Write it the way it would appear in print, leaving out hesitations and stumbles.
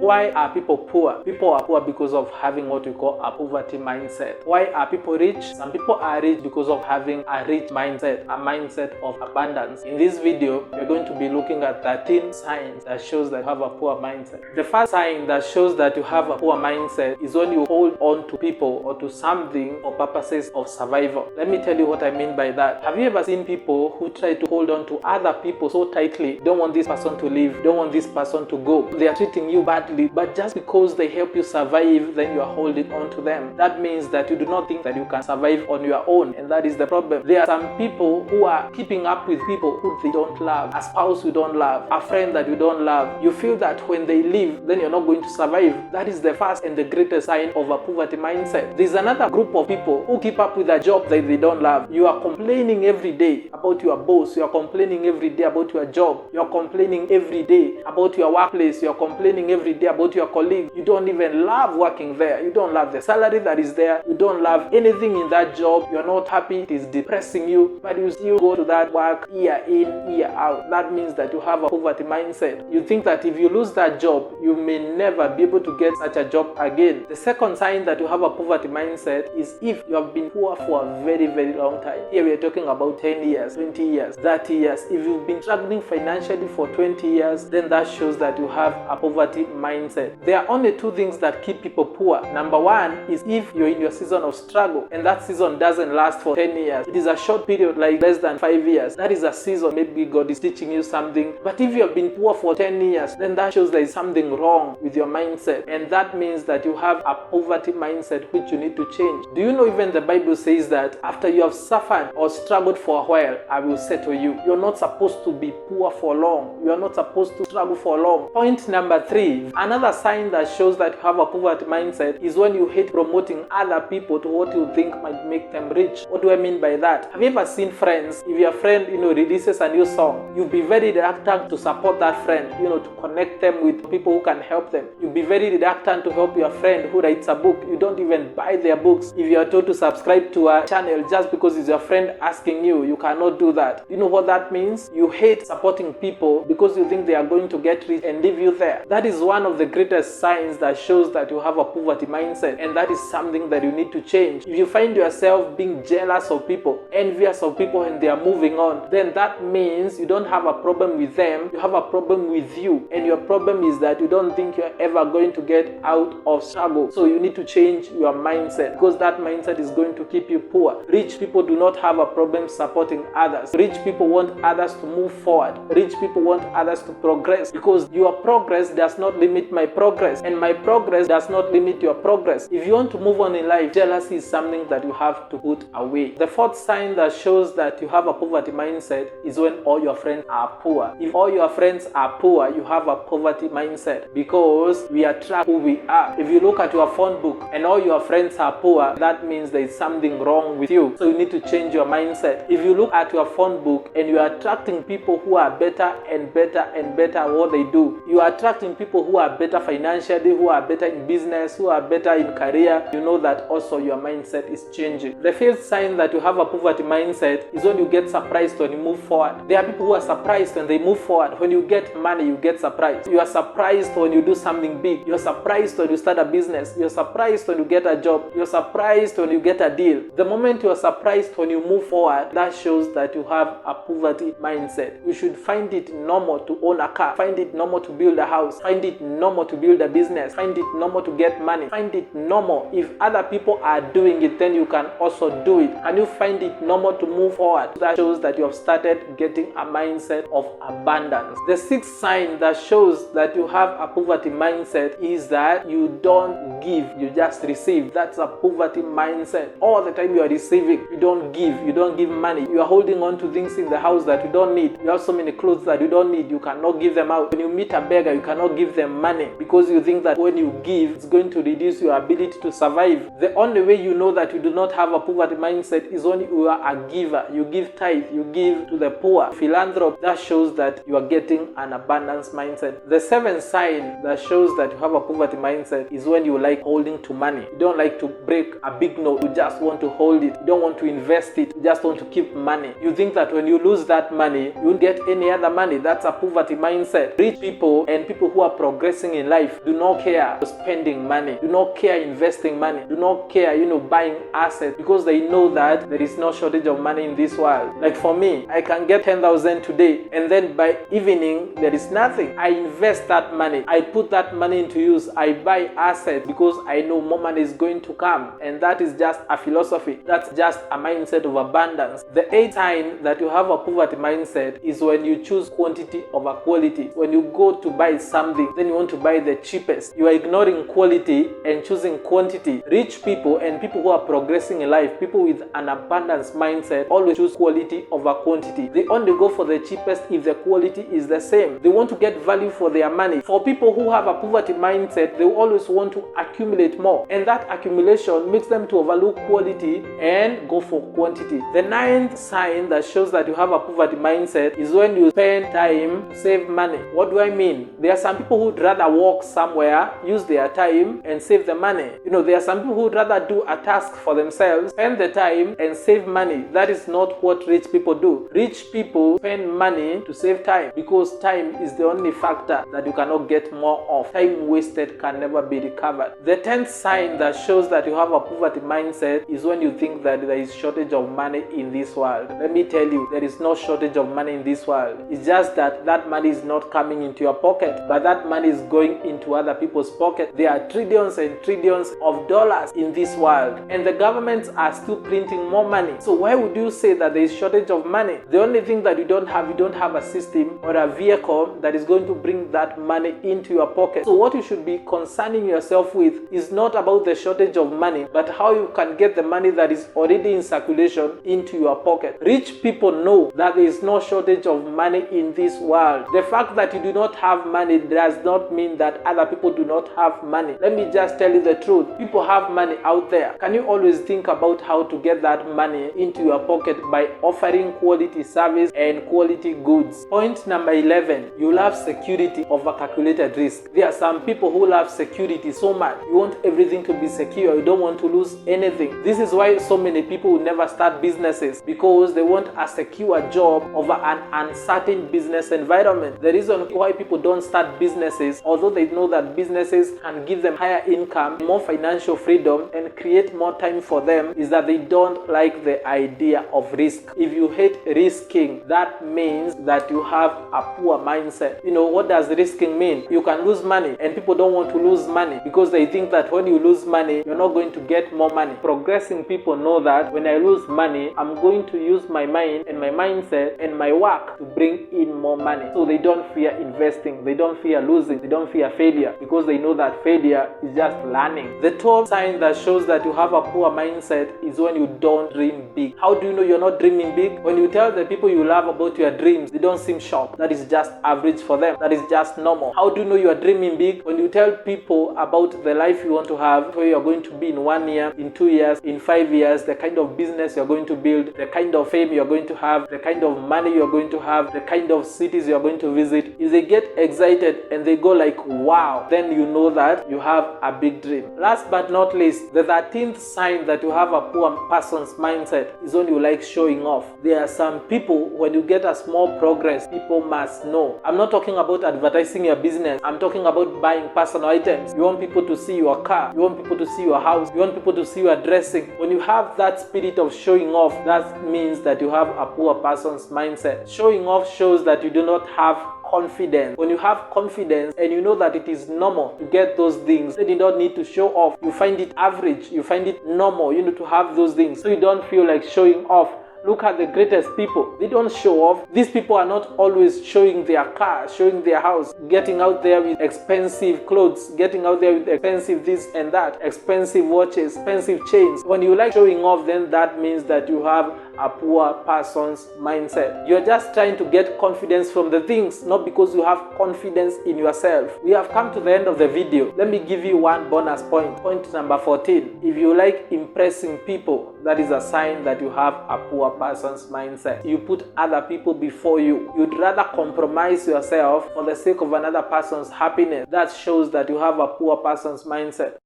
Why are people poor? People are poor because of having what we call a poverty mindset. Why are people rich? Some people are rich because of having a rich mindset, a mindset of abundance. In this video, we're going to be looking at 13 signs that shows that you have a poor mindset. The first sign that shows that you have a poor mindset is when you hold on to people or to something for purposes of survival. Let me tell you what I mean by that. Have you ever seen people who try to hold on to other people so tightly? Don't want this person to leave, don't want this person to go. They are treating you badly, but just because they help you survive, then you are holding on to them. That means that you do not think that you can survive on your own, and that is the problem. There are some people who are keeping up with people who they don't love, a spouse you don't love, a friend that you don't love. You feel that when they leave, then you're not going to survive. That is the first and the greatest sign of a poverty mindset. There's another group of people who keep up with a job that they don't love. You are complaining every day about your boss. You are complaining every day about your job. You are complaining every day about your workplace. You are complaining every day about your colleague. You don't even love working there. You don't love the salary that is there. You don't love anything in that job. You are not happy. It is depressing you, but you still go to that work year in, year out. That means that you have a poverty mindset. You think that if you lose that job, you may never be able to get such a job again. The second sign that you have a poverty mindset is if you have been poor for a very, very long time. Here we are talking about 10 years, 20 years, 30 years. If you've been struggling financially for 20 years, then that shows that you have a poverty mindset. There are only two things that keep people poor. Number one is if you're in your season of struggle and that season doesn't last for 10 years. It is a short period, like less than 5 years. That is a season. Maybe God is teaching you something. But if you have been poor for 10 years, then that shows there is something wrong with your mindset. And that means that you have a poverty mindset which you need to change. Do you know even the Bible says that after you have suffered or struggled for a while, I will settle you. You're not supposed to be poor for long. You are not supposed to struggle for long. Point number 3. Another sign that shows that you have a poverty mindset is when you hate promoting other people to what you think might make them rich. What do I mean by that? Have you ever seen friends? If your friend, releases a new song, you'll be very reluctant to support that friend, to connect them with people who can help them. You'll be very reluctant to help your friend who writes a book. You don't even buy their books. If you are told to subscribe to a channel just because it's your friend asking you, you cannot do that. You know what that means? You hate supporting people because you think they are going to get rich and leave you there. That is one of the greatest signs that shows that you have a poverty mindset, and that is something that you need to change. If you find yourself being jealous of people, envious of people and they are moving on, then that means you don't have a problem with them, you have a problem with you, and your problem is that you don't think you're ever going to get out of struggle. So you need to change your mindset, because that mindset is going to keep you poor. Rich people do not have a problem supporting others. Rich people want others to move forward. Rich people want others to progress, because your progress does not limit my progress, and my progress does not limit your progress. If you want to move on in life, jealousy is something that you have to put away. The fourth sign that shows that you have a poverty mindset is when all your friends are poor. If all your friends are poor, you have a poverty mindset, because we attract who we are. If you look at your phone book and all your friends are poor, that means there is something wrong with you. So you need to change your mindset. If you look at your phone book and you are attracting people who are better and better and better at what they do, you are attracting people who are better financially, who are better in business, who are better in career, you know that also your mindset is changing. The fifth sign that you have a poverty mindset is when you get surprised when you move forward. There are people who are surprised when they move forward. When you get money, you get surprised. You are surprised when you do something big. You are surprised when you start a business. You are surprised when you get a job. You are surprised when you get a deal. The moment you are surprised when you move forward, that shows that you have a poverty mindset. You should find it normal to own a car. Find it normal to build a house. Find it normal to build a business. Find it normal to get money. Find it normal. If other people are doing it, then you can also do it. And you find it normal to move forward. That shows that you have started getting a mindset of abundance. The sixth sign that shows that you have a poverty mindset is that you don't give, you just receive. That's a poverty mindset. All the time you are receiving, you don't give. You don't give money. You are holding on to things in the house that you don't need. You have so many clothes that you don't need. You cannot give them out. When you meet a beggar, you cannot give them money, because you think that when you give, it's going to reduce your ability to survive. The only way you know that you do not have a poverty mindset is when you are a giver. You give tithe, you give to the poor. Philanthropy, that shows that you are getting an abundance mindset. The seventh sign that shows that you have a poverty mindset is when you like holding to money. You don't like to break a big note. You just want to hold it. You don't want to invest it. You just want to keep money. You think that when you lose that money, you won't get any other money. That's a poverty mindset. Rich people and people who are progressive progressing in life do not care spending money, do not care investing money, do not care, buying assets, because they know that there is no shortage of money in this world. Like for me, I can get 10,000 today, and then by evening there is nothing. I invest that money, I put that money into use, I buy assets because I know more money is going to come. And that is just a philosophy. That's just a mindset of abundance. The eighth sign that you have a poverty mindset is when you choose quantity over quality. When you go to buy something, then you want to buy the cheapest. You are ignoring quality and choosing quantity. Rich people and people who are progressing in life, people with an abundance mindset, always choose quality over quantity. They only go for the cheapest if the quality is the same. They want to get value for their money. For people who have a poverty mindset, they always want to accumulate more, and that accumulation makes them to overlook quality and go for quantity. The ninth sign that shows that you have a poverty mindset is when you spend time to save money. What do I mean? There are some people who'd rather walk somewhere, use their time and save the money. There are some people who'd rather do a task for themselves, spend the time and save money. That is not what rich people do. Rich people spend money to save time, because time is the only factor that you cannot get more of. Time wasted can never be recovered. The 10th sign that shows that you have a poverty mindset is when you think that there is shortage of money in this world. Let me tell you, there is no shortage of money in this world. It's just that that money is not coming into your pocket, but that money is going into other people's pocket. There are trillions and trillions of dollars in this world, and the governments are still printing more money. So why would you say that there is shortage of money? The only thing that you don't have a system or a vehicle that is going to bring that money into your pocket. So what you should be concerning yourself with is not about the shortage of money, but how you can get the money that is already in circulation into your pocket. Rich people know that there is no shortage of money in this world. The fact that you do not have money does not mean that other people do not have money. Let me just tell you the truth. People have money out there. Can you always think about how to get that money into your pocket by offering quality service and quality goods? Point number 11, you love security over calculated risk. There are some people who love security so much. You want everything to be secure. You don't want to lose anything. This is why so many people will never start businesses, because they want a secure job over an uncertain business environment. The reason why people don't start businesses, although they know that businesses can give them higher income, more financial freedom, and create more time for them, is that they don't like the idea of risk. If you hate risking, that means that you have a poor mindset. What does risking mean? You can lose money, and people don't want to lose money because they think that when you lose money, you're not going to get more money. Progressing people know that when I lose money, I'm going to use my mind and my mindset and my work to bring in more money. So they don't fear investing, they don't fear losing, they don't fear failure, because they know that failure is just learning. The 12th sign that shows that you have a poor mindset is when you don't dream big. How do you know you're not dreaming big? When you tell the people you love about your dreams, they don't seem shocked. That is just average for them. That is just normal. How do you know you are dreaming big? When you tell people about the life you want to have, where you're going to be in 1 year, in 2 years, in 5 years, the kind of business you're going to build, the kind of fame you're going to have, the kind of money you're going to have, the kind of cities you're going to visit, if they get excited and they go like, wow, then you know that you have a big dream. Last but not least, the 13th sign that you have a poor person's mindset is when you like showing off. There are some people, when you get a small progress, people must know. I'm not talking about advertising your business. I'm talking about buying personal items. You want people to see your car. You want people to see your house. You want people to see your dressing. When you have that spirit of showing off, that means that you have a poor person's mindset. Showing off shows that you do not have confidence. When you have confidence and you know that it is normal to get those things, then you don't need to show off. You find it average. You find it normal, to have those things. So you don't feel like showing off. Look at the greatest people. They don't show off. These people are not always showing their car, showing their house, getting out there with expensive clothes, getting out there with expensive this and that, expensive watches, expensive chains. When you like showing off, then that means that you have a poor person's mindset. You're just trying to get confidence from the things, not because you have confidence in yourself. We have come to the end of the video. Let me give you one bonus point. Point number 14. If you like impressing people, that is a sign that you have a poor person's mindset. You put other people before you. You'd rather compromise yourself for the sake of another person's happiness. That shows that you have a poor person's mindset.